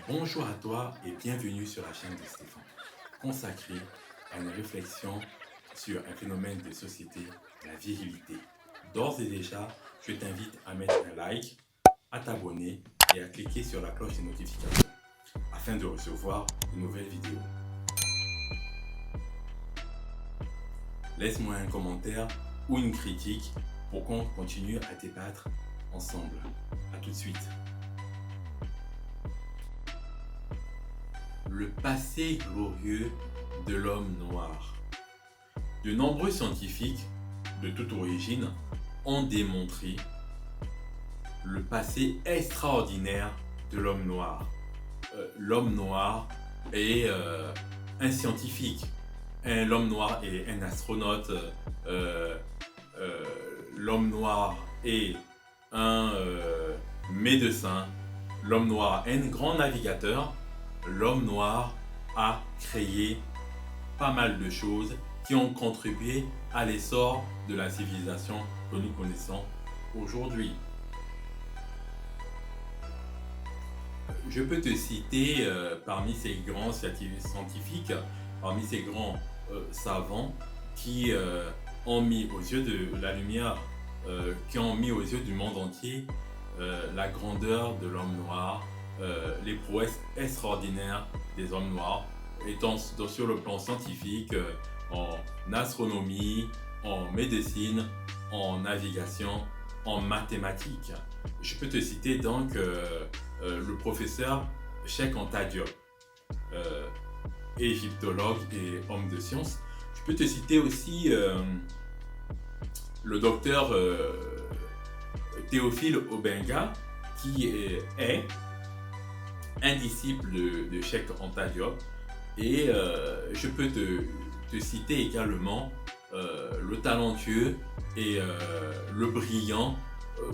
Bonjour à toi et bienvenue sur la chaîne de Stéphane, consacrée à une réflexion sur un phénomène de société, la virilité. D'ores et déjà, je t'invite à mettre un like, à t'abonner et à cliquer sur la cloche des notifications afin de recevoir de nouvelles vidéos. Laisse-moi un commentaire ou une critique pour qu'on continue à débattre ensemble. A tout de suite. Le passé glorieux de l'homme noir. De nombreux scientifiques de toute origine ont démontré le passé extraordinaire de l'homme noir. L'homme noir est un scientifique. L'homme noir est un astronaute. L'homme noir est un médecin. L'homme noir est un grand navigateur. L'homme noir a créé pas mal de choses qui ont contribué à l'essor de la civilisation que nous connaissons aujourd'hui. Je peux te citer parmi ces grands scientifiques, parmi ces grands savants qui ont mis aux yeux de la lumière, qui ont mis aux yeux du monde entier la grandeur de l'homme noir, les prouesses extraordinaires des hommes noirs, étant sur le plan scientifique, en astronomie, en médecine, en navigation, en mathématiques. Je peux te citer donc le professeur Cheikh Anta Diop, égyptologue et homme de science. Je peux te citer aussi le docteur Théophile Obenga, qui est un disciple de Cheikh Anta Diop, et je peux te citer également le talentueux et le brillant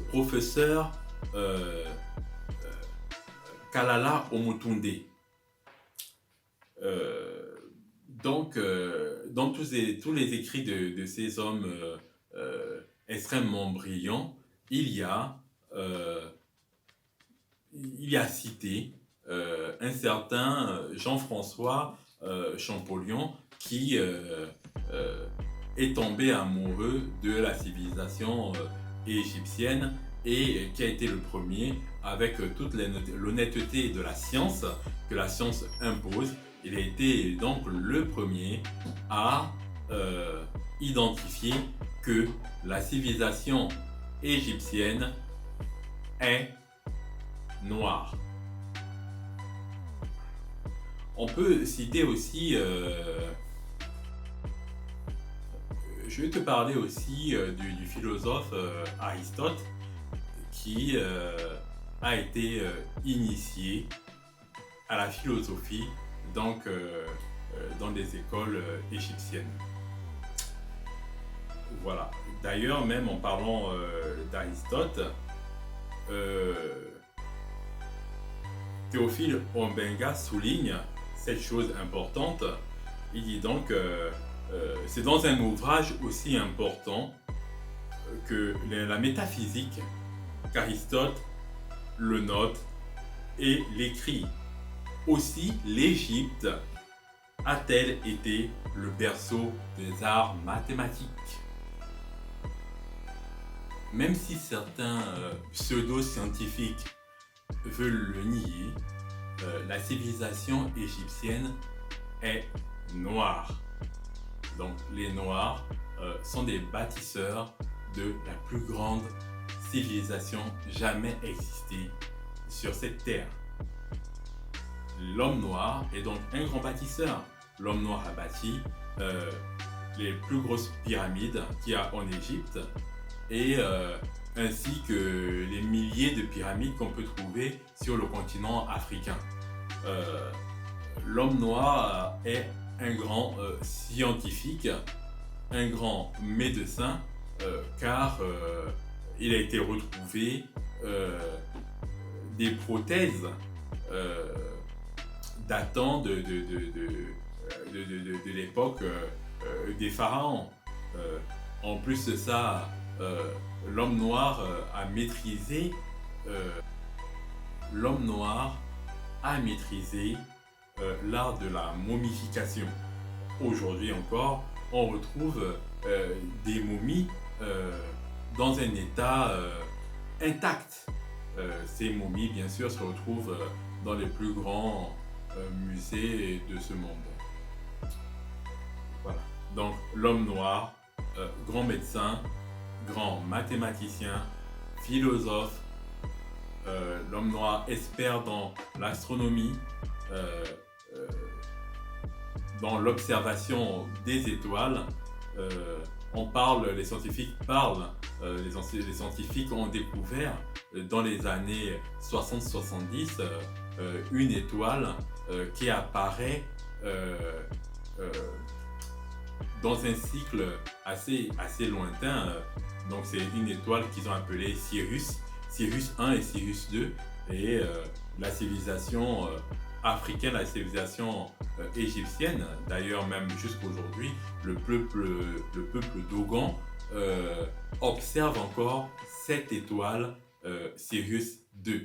professeur Kalala Omotunde. Donc, dans tous les écrits de ces hommes extrêmement brillants, il y a cité un certain Jean-François Champollion qui est tombé amoureux de la civilisation égyptienne et qui a été le premier, avec toute l'honnêteté de la science que la science impose. Il a été donc le premier à identifier que la civilisation égyptienne est noire. On peut citer aussi, je vais te parler aussi du philosophe Aristote, qui a été initié à la philosophie donc dans des écoles égyptiennes. Voilà. D'ailleurs, même en parlant d'Aristote, Théophile Obenga souligne cette chose importante. Il dit donc c'est dans un ouvrage aussi important que la métaphysique qu'Aristote le note et l'écrit. Aussi, l'Égypte a-t-elle été le berceau des arts mathématiques? Même si certains pseudo-scientifiques veulent le nier, la civilisation égyptienne est noire. Donc les Noirs sont des bâtisseurs de la plus grande civilisation jamais existée sur cette terre. L'homme noir est donc un grand bâtisseur. L'homme noir a bâti les plus grosses pyramides qu'il y a en Égypte, et ainsi que les milliers de pyramides qu'on peut trouver sur le continent africain. L'homme noir est un grand scientifique, un grand médecin, car il a été retrouvé des prothèses datant de l'époque des pharaons. En plus de ça, l'homme noir a maîtrisé l'homme noir à maîtriser l'art de la momification. Aujourd'hui encore, on retrouve des momies dans un état intact. Ces momies, bien sûr, se retrouvent dans les plus grands musées de ce monde. Voilà. Donc, l'homme noir, grand médecin, grand mathématicien, philosophe, l'homme noir expert dans l'astronomie, dans l'observation des étoiles. Les scientifiques parlent, les scientifiques ont découvert dans les années 60-70 une étoile qui apparaît dans un cycle assez lointain. Donc c'est une étoile qu'ils ont appelée Sirius 1 et Sirius 2. Et la civilisation africaine, la civilisation égyptienne, d'ailleurs même jusqu'aujourd'hui, le peuple Dogon observe encore cette étoile Sirius 2.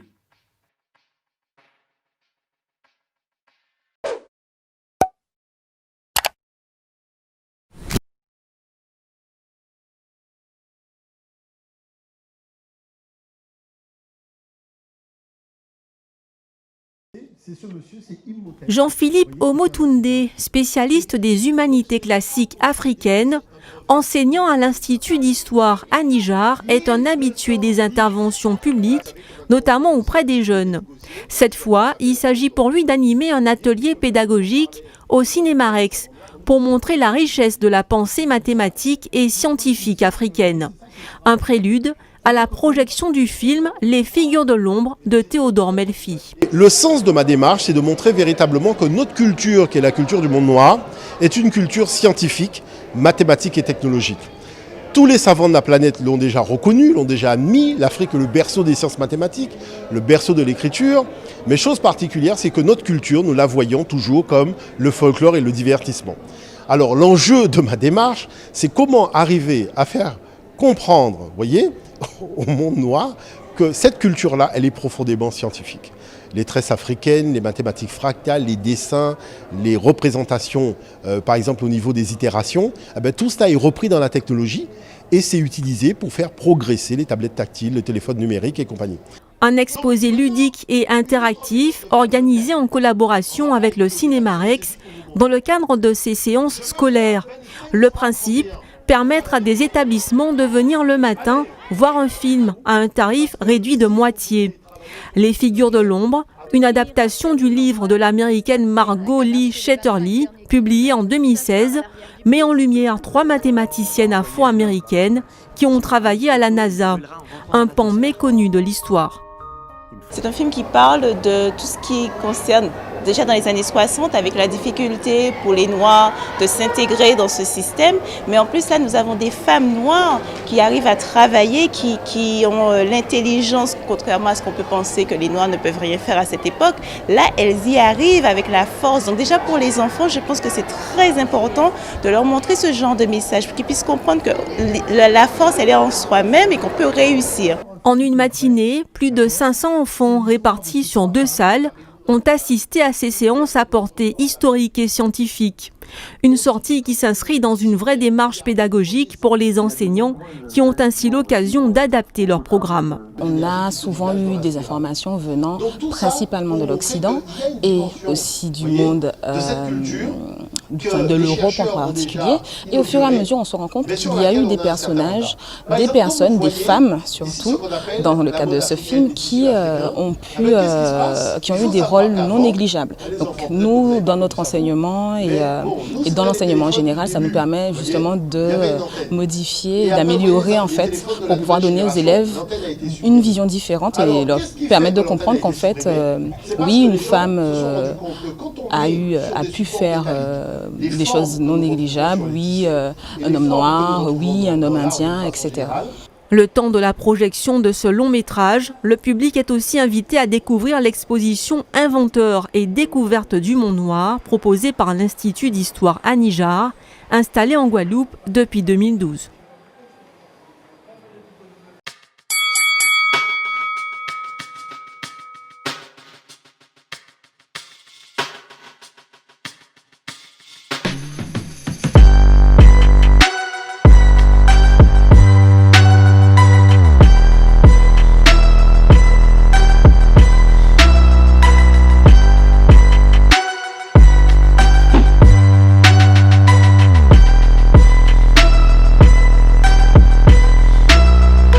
Jean-Philippe Omotunde, spécialiste des humanités classiques africaines, enseignant à l'Institut d'histoire à Niger, est un habitué des interventions publiques, notamment auprès des jeunes. Cette fois, il s'agit pour lui d'animer un atelier pédagogique au Cinémarex pour montrer la richesse de la pensée mathématique et scientifique africaine. Un prélude à la projection du film Les Figures de l'ombre de Théodore Melfi. Le sens de ma démarche, c'est de montrer véritablement que notre culture, qui est la culture du monde noir, est une culture scientifique, mathématique et technologique. Tous les savants de la planète l'ont déjà reconnu, l'ont déjà admis. L'Afrique est le berceau des sciences mathématiques, le berceau de l'écriture. Mais chose particulière, c'est que notre culture, nous la voyons toujours comme le folklore et le divertissement. Alors l'enjeu de ma démarche, c'est comment arriver à faire comprendre, vous voyez, au monde noir, que cette culture-là, elle est profondément scientifique. Les tresses africaines, les mathématiques fractales, les dessins, les représentations, par exemple au niveau des itérations, tout cela est repris dans la technologie et c'est utilisé pour faire progresser les tablettes tactiles, le téléphone numérique et compagnie. Un exposé ludique et interactif organisé en collaboration avec le Cinémarex dans le cadre de ces séances scolaires. Le principe, permettre à des établissements de venir le matin voir un film à un tarif réduit de moitié. Les Figures de l'ombre, une adaptation du livre de l'américaine Margot Lee Shetterly, publié en 2016, met en lumière 3 mathématiciennes afro-américaines qui ont travaillé à la NASA, un pan méconnu de l'histoire. C'est un film qui parle de tout ce qui concerne déjà dans les années 60 avec la difficulté pour les Noirs de s'intégrer dans ce système. Mais en plus là, nous avons des femmes noires qui arrivent à travailler, qui ont l'intelligence, contrairement à ce qu'on peut penser que les Noirs ne peuvent rien faire à cette époque. Là, elles y arrivent avec la force. Donc déjà pour les enfants, je pense que c'est très important de leur montrer ce genre de message pour qu'ils puissent comprendre que la force, elle est en soi-même et qu'on peut réussir. En une matinée, plus de 500 enfants répartis sur 2 salles ont assisté à ces séances à portée historique et scientifique. Une sortie qui s'inscrit dans une vraie démarche pédagogique pour les enseignants qui ont ainsi l'occasion d'adapter leur programme. On a souvent eu des informations venant principalement de l'Occident et aussi du monde de l'Europe en particulier. Et au fur et à mesure, on se rend compte qu'il y a eu des personnages, des personnes, des femmes surtout, dans le cadre de ce film, qui ont eu des rôles non négligeables. Donc nous, dans notre enseignement et dans l'enseignement en général, ça nous permet justement de modifier, d'améliorer en fait, pour pouvoir donner aux élèves une vision différente et leur permettre de comprendre qu'en fait, oui, une femme a pu faire des choses non négligeables, oui, un homme noir, oui, un homme indien, etc. Le temps de la projection de ce long métrage, le public est aussi invité à découvrir l'exposition Inventeurs et découvertes du monde noir proposée par l'Institut d'histoire à Niger, installé en Guadeloupe depuis 2012.